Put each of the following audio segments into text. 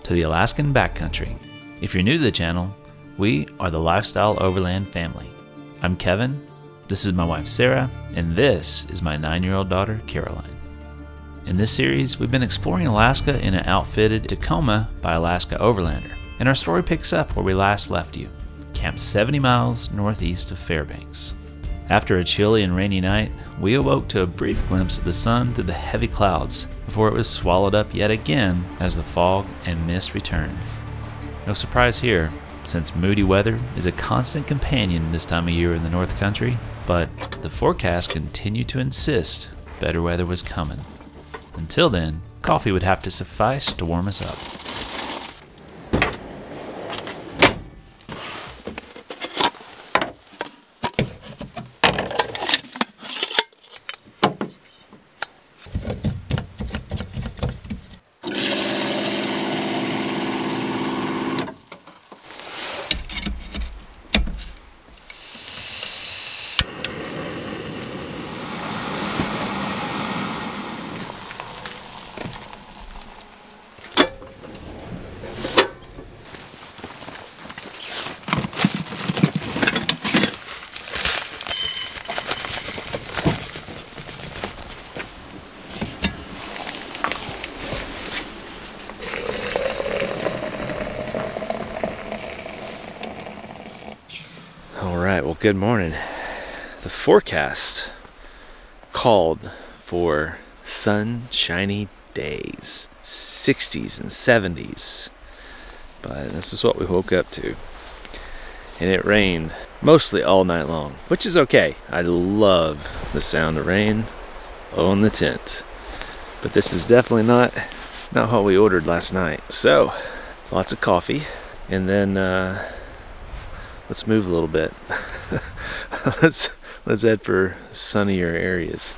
to the Alaskan backcountry. If you're new to the channel, we are the Lifestyle Overland family. I'm Kevin, this is my wife Sarah, and this is my 9-year-old daughter Caroline. In this series, we've been exploring Alaska in an outfitted Tacoma by Alaska Overlander, and our story picks up where we last left you, camped 70 miles northeast of Fairbanks. After a chilly and rainy night, we awoke to a brief glimpse of the sun through the heavy clouds before it was swallowed up yet again as the fog and mist returned. No surprise here, since moody weather is a constant companion this time of year in the North Country, but the forecast continued to insist better weather was coming. Until then, coffee would have to suffice to warm us up. Well, good morning. The forecast called for sunshiny days, 60s and 70s, but this is what we woke up to, and it rained mostly all night long, which is okay. I love the sound of rain on the tent, but this is definitely not what we ordered last night. So lots of coffee, and then let's move a little bit. let's head for sunnier areas.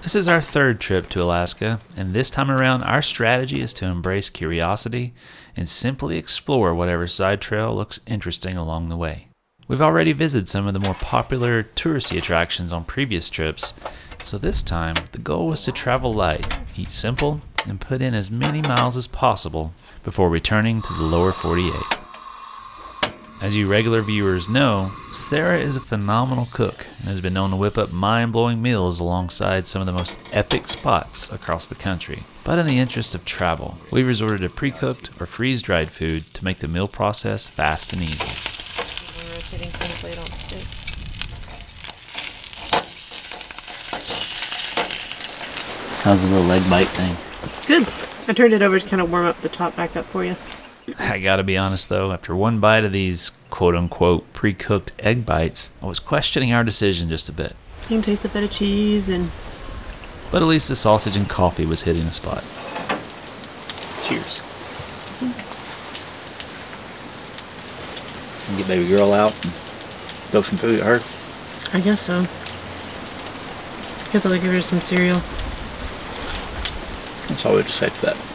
This is our third trip to Alaska, and this time around our strategy is to embrace curiosity and simply explore whatever side trail looks interesting along the way. We've already visited some of the more popular touristy attractions on previous trips, so this time the goal was to travel light, eat simple, and put in as many miles as possible before returning to the lower 48. As you regular viewers know, Sarah is a phenomenal cook and has been known to whip up mind-blowing meals alongside some of the most epic spots across the country. But in the interest of travel, we resorted to pre-cooked or freeze-dried food to make the meal process fast and easy. How's the little egg bite thing? Good. I turned it over to kind of warm up the top back up for you. I gotta be honest though, after one bite of these quote-unquote pre-cooked egg bites, I was questioning our decision just a bit. You can taste the feta cheese and... But at least the sausage and coffee was hitting the spot. Cheers. Get baby girl out and cook some food at her. I guess so. Guess I'll give her some cereal. That's all we have to say to that.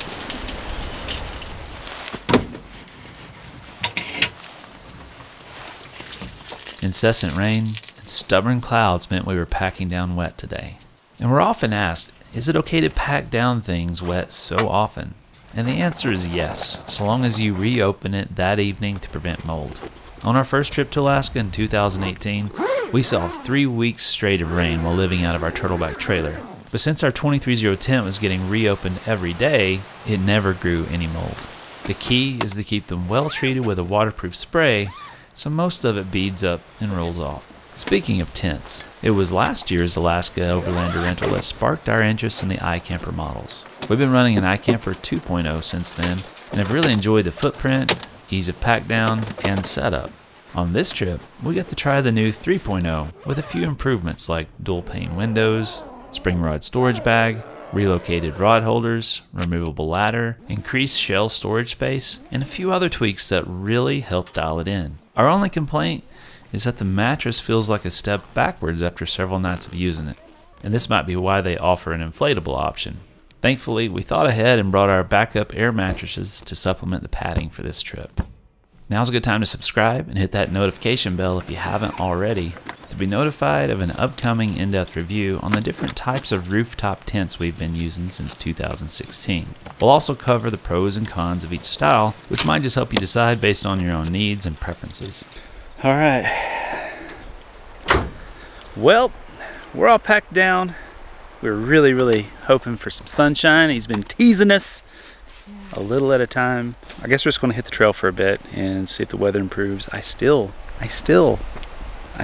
Incessant rain and stubborn clouds meant we were packing down wet today. And we're often asked, is it okay to pack down things wet so often? And the answer is yes, so long as you reopen it that evening to prevent mold. On our first trip to Alaska in 2018, we saw 3 weeks straight of rain while living out of our turtleback trailer. But since our 23-0 tent was getting reopened every day, it never grew any mold. The key is to keep them well treated with a waterproof spray, so most of it beads up and rolls off. Speaking of tents, it was last year's Alaska Overlander rental that sparked our interest in the iKamper models. We've been running an iKamper 2.0 since then, and have really enjoyed the footprint, ease of pack down, and setup. On this trip, we got to try the new 3.0 with a few improvements like dual pane windows, spring rod storage bag, relocated rod holders, removable ladder, increased shell storage space, and a few other tweaks that really helped dial it in. Our only complaint is that the mattress feels like a step backwards after several nights of using it, and this might be why they offer an inflatable option. Thankfully, we thought ahead and brought our backup air mattresses to supplement the padding for this trip. Now's a good time to subscribe and hit that notification bell if you haven't already to be notified of an upcoming in-depth review on the different types of rooftop tents we've been using since 2016. We'll also cover the pros and cons of each style, which might just help you decide based on your own needs and preferences. All right. Well, we're all packed down. We're really hoping for some sunshine. He's been teasing us a little at a time. I guess we're just going to hit the trail for a bit and see if the weather improves. I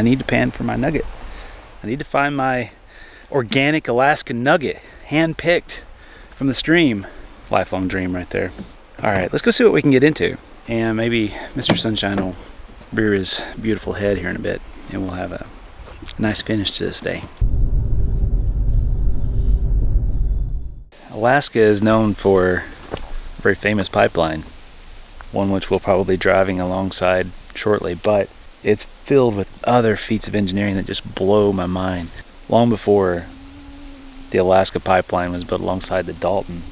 need to pan for my nugget. I need to find my organic Alaskan nugget, hand-picked from the stream. Lifelong dream right there. All right, let's go see what we can get into. And maybe Mr. Sunshine will rear his beautiful head here in a bit, and we'll have a nice finish to this day. Alaska is known for a very famous pipeline, one which we'll probably be driving alongside shortly, but it's filled with other feats of engineering that just blow my mind. Long before the Alaska pipeline was built alongside the Dalton,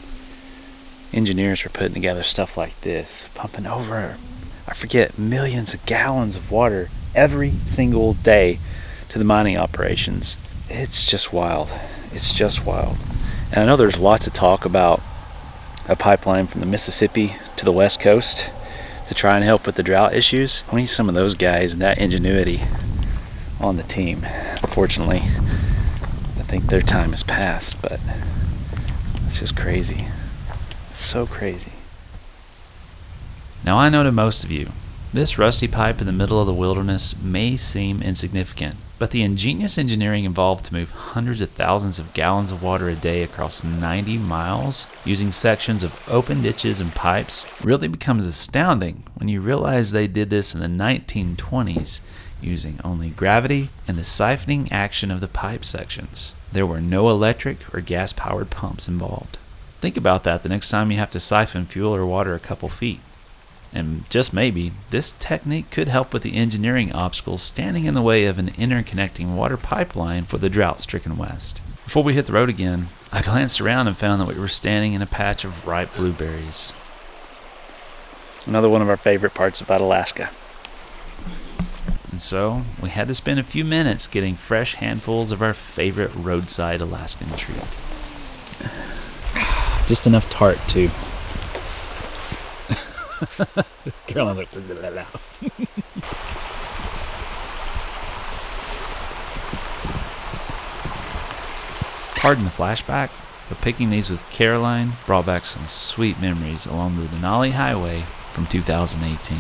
engineers were putting together stuff like this, pumping over, I forget, millions of gallons of water every single day to the mining operations. It's just wild. It's just wild. And I know there's lots of talk about a pipeline from the Mississippi to the West Coast to try and help with the drought issues. We need some of those guys and that ingenuity on the team. Unfortunately, I think their time has passed, but it's just crazy. It's so crazy. Now I know to most of you, this rusty pipe in the middle of the wilderness may seem insignificant, but the ingenious engineering involved to move hundreds of thousands of gallons of water a day across 90 miles using sections of open ditches and pipes really becomes astounding when you realize they did this in the 1920s using only gravity and the siphoning action of the pipe sections. There were no electric or gas-powered pumps involved. Think about that the next time you have to siphon fuel or water a couple feet. And just maybe, this technique could help with the engineering obstacles standing in the way of an interconnecting water pipeline for the drought-stricken West. Before we hit the road again, I glanced around and found that we were standing in a patch of ripe blueberries. Another one of our favorite parts about Alaska. And so, we had to spend a few minutes getting fresh handfuls of our favorite roadside Alaskan treat. Just enough tart, too. Caroline looked at that. Pardon the flashback, but picking these with Caroline brought back some sweet memories along the Denali Highway from 2018.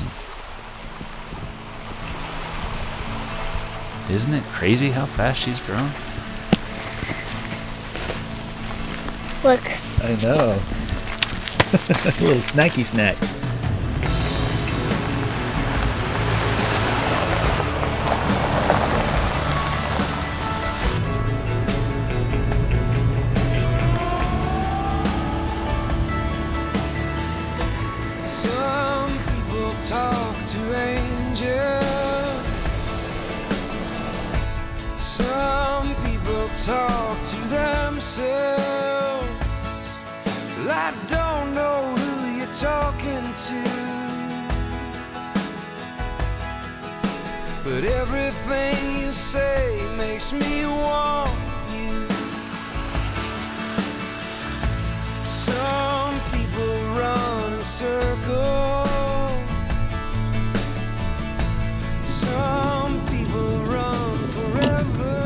Isn't it crazy how fast she's grown? Look. I know. A little snacky snack. Some people talk to angels. Some people talk to themselves. Well, I don't know who you're talking to, but everything you say makes me want you. Some people run in circles. Some people run forever.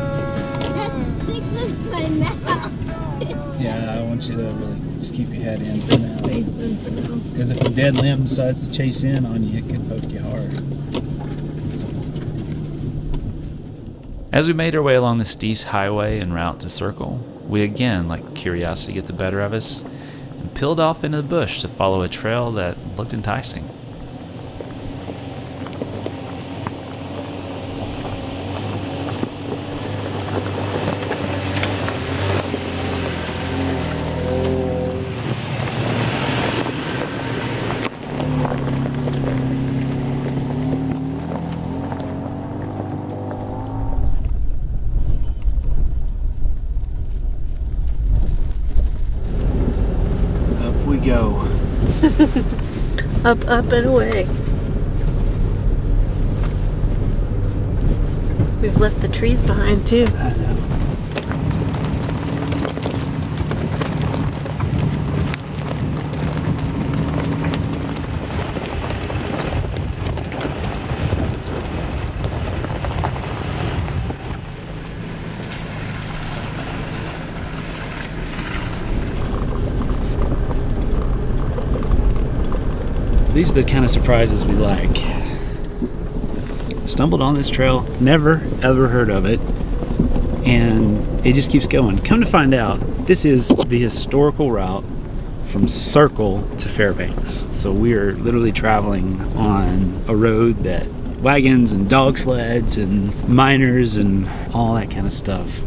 That's sticking in my mouth. Yeah, I want you to really just keep your head in for now. Because if a dead limb decides to chase in on you, it could poke you hard. As we made our way along the Steese Highway en route to Circle, we again let curiosity get the better of us and peeled off into the bush to follow a trail that looked enticing. go. Up, up, and away. We've left the trees behind too. I know. These are the kind of surprises we like. Stumbled on this trail, never ever heard of it, and it just keeps going. Come to find out, this is the historical route from Circle to Fairbanks. So we are literally traveling on a road that wagons and dog sleds and miners and all that kind of stuff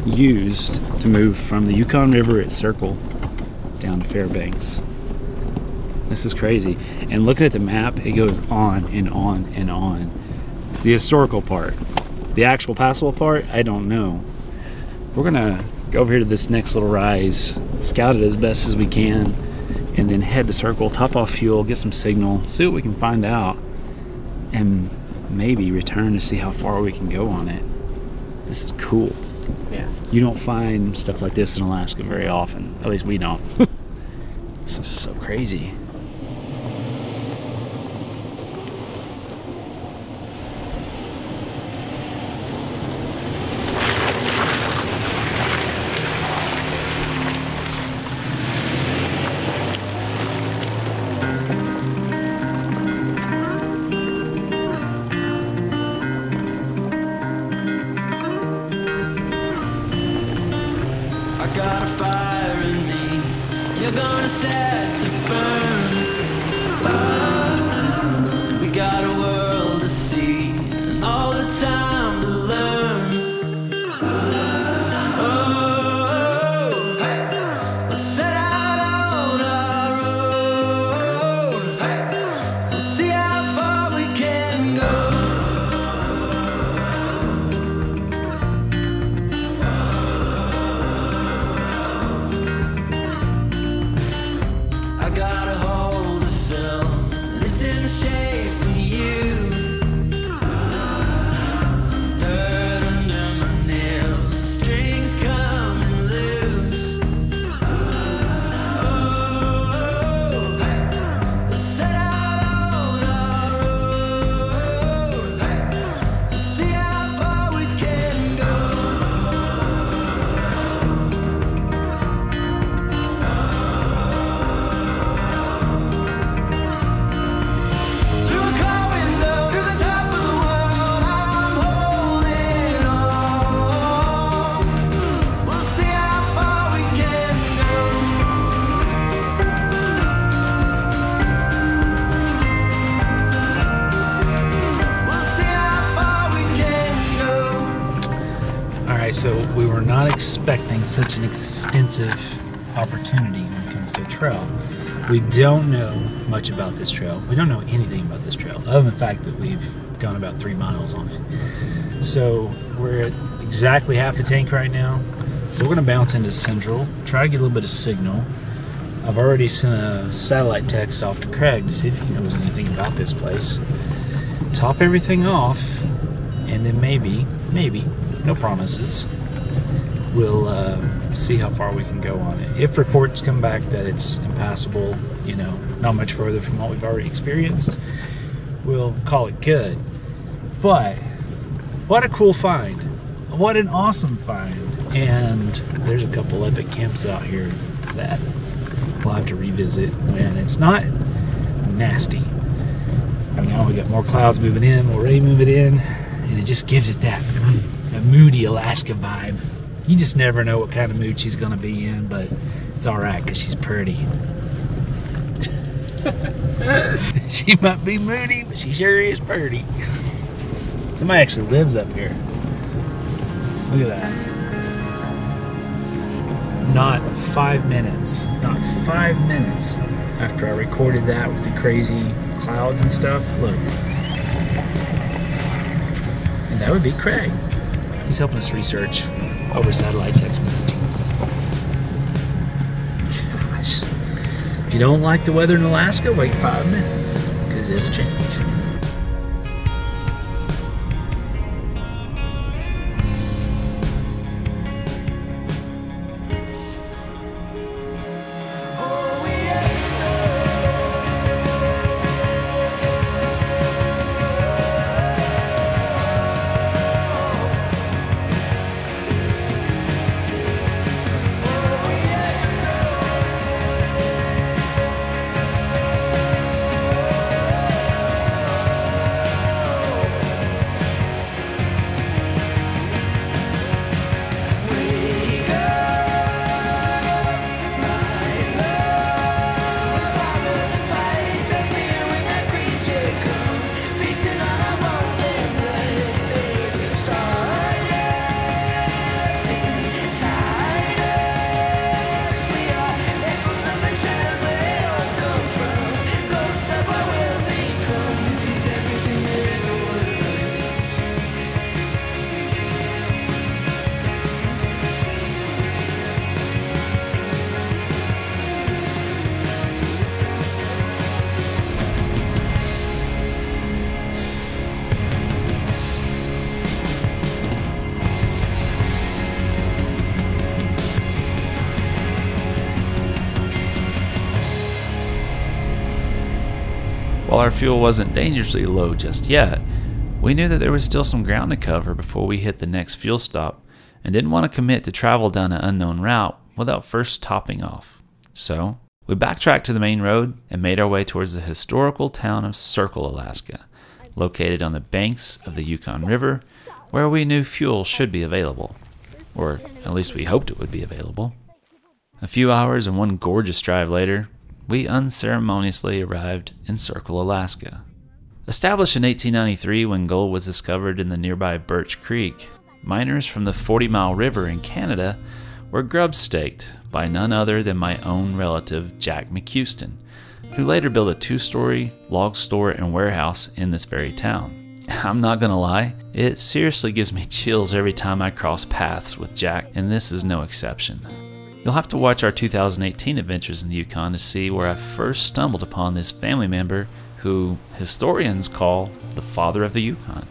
used to move from the Yukon River at Circle down to Fairbanks. This is crazy. And looking at the map, it goes on and on and on. The historical part. The actual passable part, I don't know. We're gonna go over here to this next little rise, scout it as best as we can, and then head to Circle, top off fuel, get some signal, see what we can find out, and maybe return to see how far we can go on it. This is cool. Yeah. You don't find stuff like this in Alaska very often. At least we don't. This is so crazy. I got a fire in me, you're gonna set to burn. We got a world to see, and all the time to learn. Oh, hey. Let's set out on our road. Hey. We'll see how far we can go. So we were not expecting such an extensive opportunity when it comes to a trail. We don't know much about this trail. We don't know anything about this trail other than the fact that we've gone about 3 miles on it. So we're at exactly half a tank right now. So we're gonna bounce into Central, try to get a little bit of signal. I've already sent a satellite text off to Craig to see if he knows anything about this place. Top everything off, and then maybe, no promises, we'll see how far we can go on it. If reports come back that it's impassable, you know, not much further from what we've already experienced, we'll call it good. But what a cool find. What an awesome find. And there's a couple epic camps out here that we'll have to revisit when it's not nasty. Right now we got more clouds moving in, more rain moving in, and it just gives it that moody Alaska vibe. You just never know what kind of mood she's gonna be in, but it's alright because she's pretty. She might be moody, but she sure is pretty. Somebody actually lives up here. Look at that. Not 5 minutes after I recorded that with the crazy clouds and stuff. Look. And that would be Craig. He's helping us research over satellite text messaging. Gosh. If you don't like the weather in Alaska, wait 5 minutes, because it'll change. While our fuel wasn't dangerously low just yet, we knew that there was still some ground to cover before we hit the next fuel stop, and didn't want to commit to travel down an unknown route without first topping off. So, we backtracked to the main road and made our way towards the historical town of Circle, Alaska, located on the banks of the Yukon River, where we knew fuel should be available. Or at least we hoped it would be available. A few hours and one gorgeous drive later, we unceremoniously arrived in Circle, Alaska. Established in 1893 when gold was discovered in the nearby Birch Creek, miners from the 40 Mile River in Canada were grub-staked by none other than my own relative Jack McHouston, who later built a 2-story log store and warehouse in this very town. I'm not gonna lie, it seriously gives me chills every time I cross paths with Jack, and this is no exception. You'll have to watch our 2018 adventures in the Yukon to see where I first stumbled upon this family member who historians call the father of the Yukon.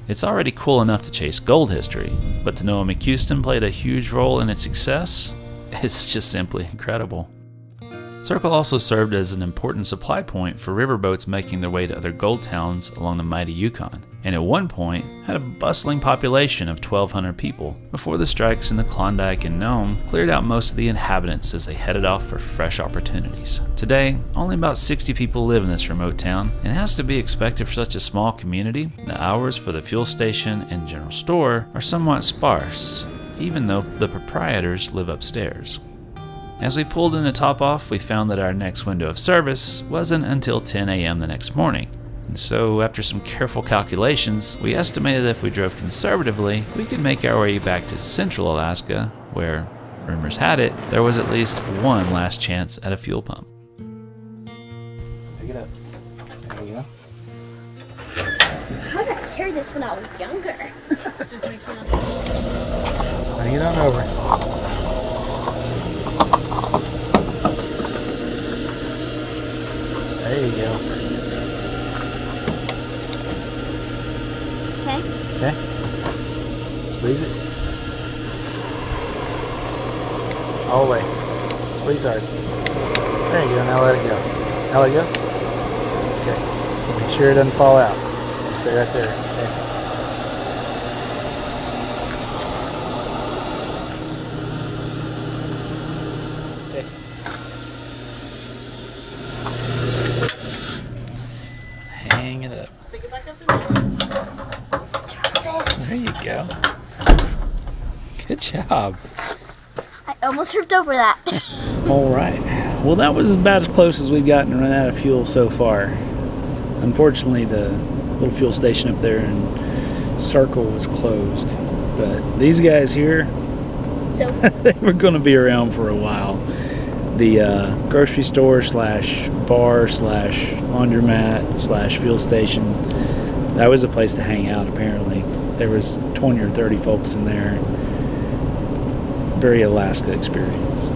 It's already cool enough to chase gold history, but to know McHouston played a huge role in its success, it's just simply incredible. Circle also served as an important supply point for riverboats making their way to other gold towns along the mighty Yukon, and at one point had a bustling population of 1,200 people before the strikes in the Klondike and Nome cleared out most of the inhabitants as they headed off for fresh opportunities. Today, only about 60 people live in this remote town, and it has to be expected for such a small community. The hours for the fuel station and general store are somewhat sparse, even though the proprietors live upstairs. As we pulled in to top off, we found that our next window of service wasn't until 10 a.m. the next morning. And so, after some careful calculations, we estimated that if we drove conservatively, we could make our way back to central Alaska, where, rumors had it, there was at least one last chance at a fuel pump. Pick it up. There we go. How did I carry this when I was younger? Just make sure not Bring it on over. There you go. Okay. Okay. Squeeze it. All the way. Squeeze hard. There you go. Now let it go. Now let it go. Okay. Make sure it doesn't fall out. Stay right there. Okay. Hang it up. pick it back up in there. There you go. Good job. I almost tripped over that. All right. Well, that was about as close as we've gotten to run out of fuel so far. Unfortunately, the little fuel station up there in Circle was closed. But these guys here, So they were going to be around for a while. The grocery store slash bar slash laundromat slash fuel station, that was a place to hang out apparently. There was 20 or 30 folks in there. Very Alaska experience.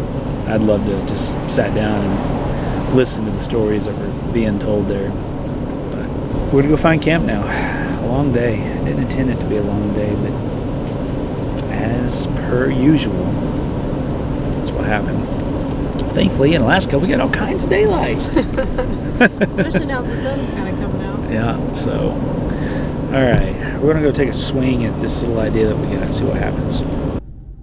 I'd love to have just sat down and listen to the stories that were being told there. But we're gonna go find camp now. A long day. I didn't intend it to be a long day, but as per usual, that's what happened. Thankfully, in Alaska, we got all kinds of daylight. Especially now the sun's kind of coming out. Yeah, so, alright, we're gonna go take a swing at this little idea that we got and see what happens.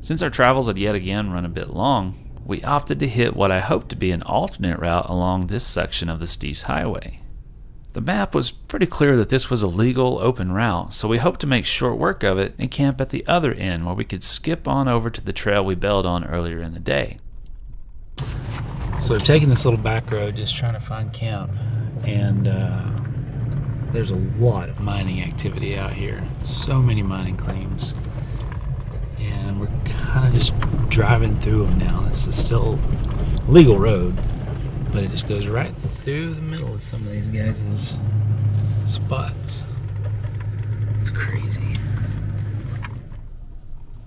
Since our travels had yet again run a bit long, we opted to hit what I hoped to be an alternate route along this section of the Steese Highway. The map was pretty clear that this was a legal, open route, so we hoped to make short work of it and camp at the other end where we could skip on over to the trail we bailed on earlier in the day. So we've taken this little back road just trying to find camp, and there's a lot of mining activity out here. So many mining claims. And we're kind of just driving through them now. This is still a legal road, but it just goes right through the middle of some of these guys' spots. It's crazy.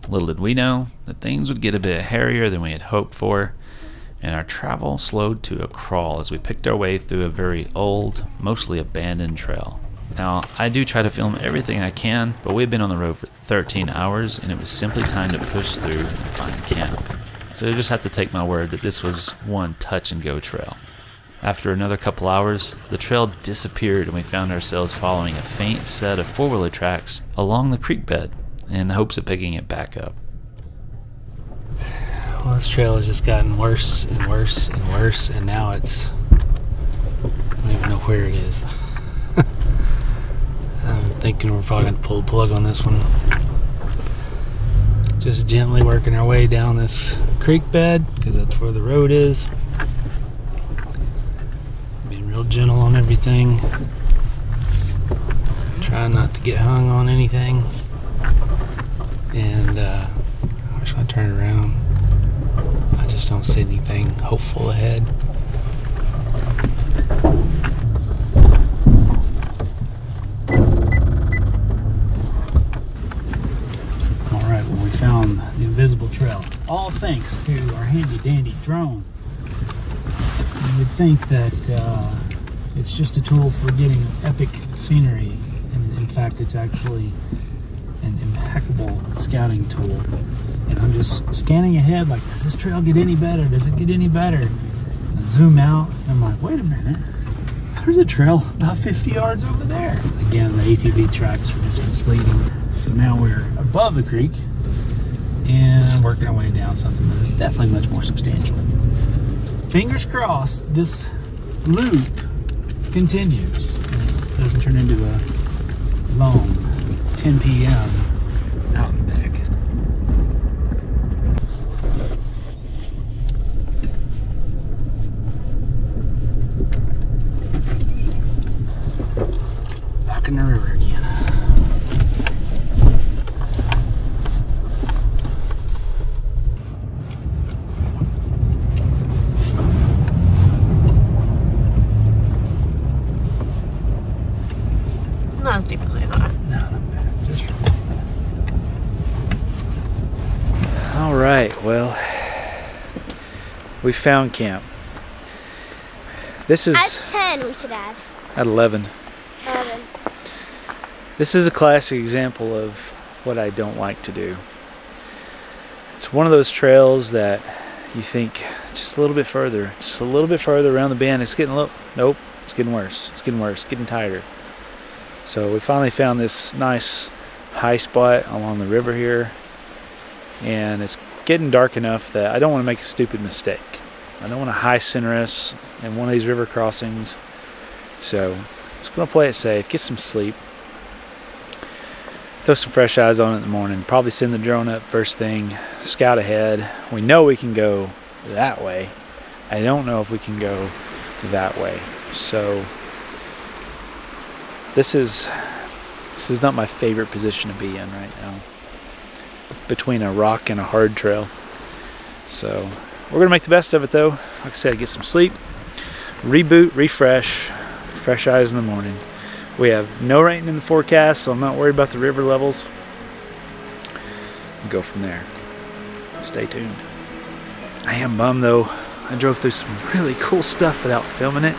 Little did we know that things would get a bit hairier than we had hoped for, and our travel slowed to a crawl as we picked our way through a very old, mostly abandoned trail. Now, I do try to film everything I can, but we've been on the road for 13 hours, and it was simply time to push through and find camp. So you just have to take my word that this was one touch-and-go trail. After another couple hours, the trail disappeared, and we found ourselves following a faint set of four-wheeler tracks along the creek bed in hopes of picking it back up. Well, this trail has just gotten worse and worse and worse, and now it's... I don't even know where it is. I'm thinking we're probably going to pull the plug on this one. Just gently working our way down this creek bed, because that's where the road is. Being real gentle on everything. Trying not to get hung on anything. And where should I turn around? I just don't see anything hopeful ahead. Alright, well, we found the invisible trail. All thanks to our handy dandy drone. You would think that it's just a tool for getting epic scenery, and in fact it's actually an impeccable scouting tool. And I'm just scanning ahead like, does this trail get any better? Does it get any better? And I zoom out, and I'm like, wait a minute. There's a trail about 50 yards over there. Again, the ATV tracks were just misleading. So now we're above the creek and working our way down something that is definitely much more substantial. Fingers crossed this loop continues. It doesn't turn into a long 10 p.m. out and back. Back in the river again. Not as deep as we thought. No, not bad. Just for all right, well, we found camp. This is At 10, we should add. at 11. 11. This is a classic example of what I don't like to do. It's one of those trails that you think just a little bit further around the bend. It's getting a little, nope, it's getting worse. It's getting worse, getting tighter. So we finally found this nice high spot along the river here, and it's getting dark enough that I don't want to make a stupid mistake. I don't want to high center us in one of these river crossings. So just going to play it safe, get some sleep, throw some fresh eyes on it in the morning, probably send the drone up first thing, scout ahead. We know we can go that way. I don't know if we can go that way. So this is not my favorite position to be in right now, between a rock and a hard trail. So we're gonna make the best of it though. Like I said, get some sleep, reboot, refresh, fresh eyes in the morning. We have no rain in the forecast, so I'm not worried about the river levels. We'll go from there. Stay tuned. I am bummed though. I drove through some really cool stuff without filming it,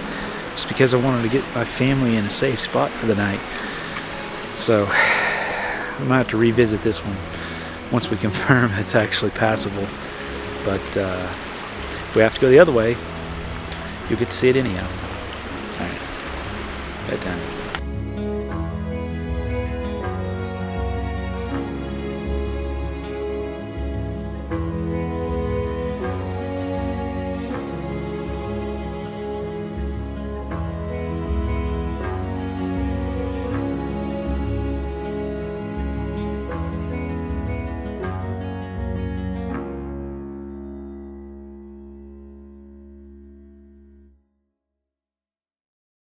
just because I wanted to get my family in a safe spot for the night. So we might have to revisit this one once we confirm it's actually passable. But if we have to go the other way, you get to see it anyhow. Alright, bedtime.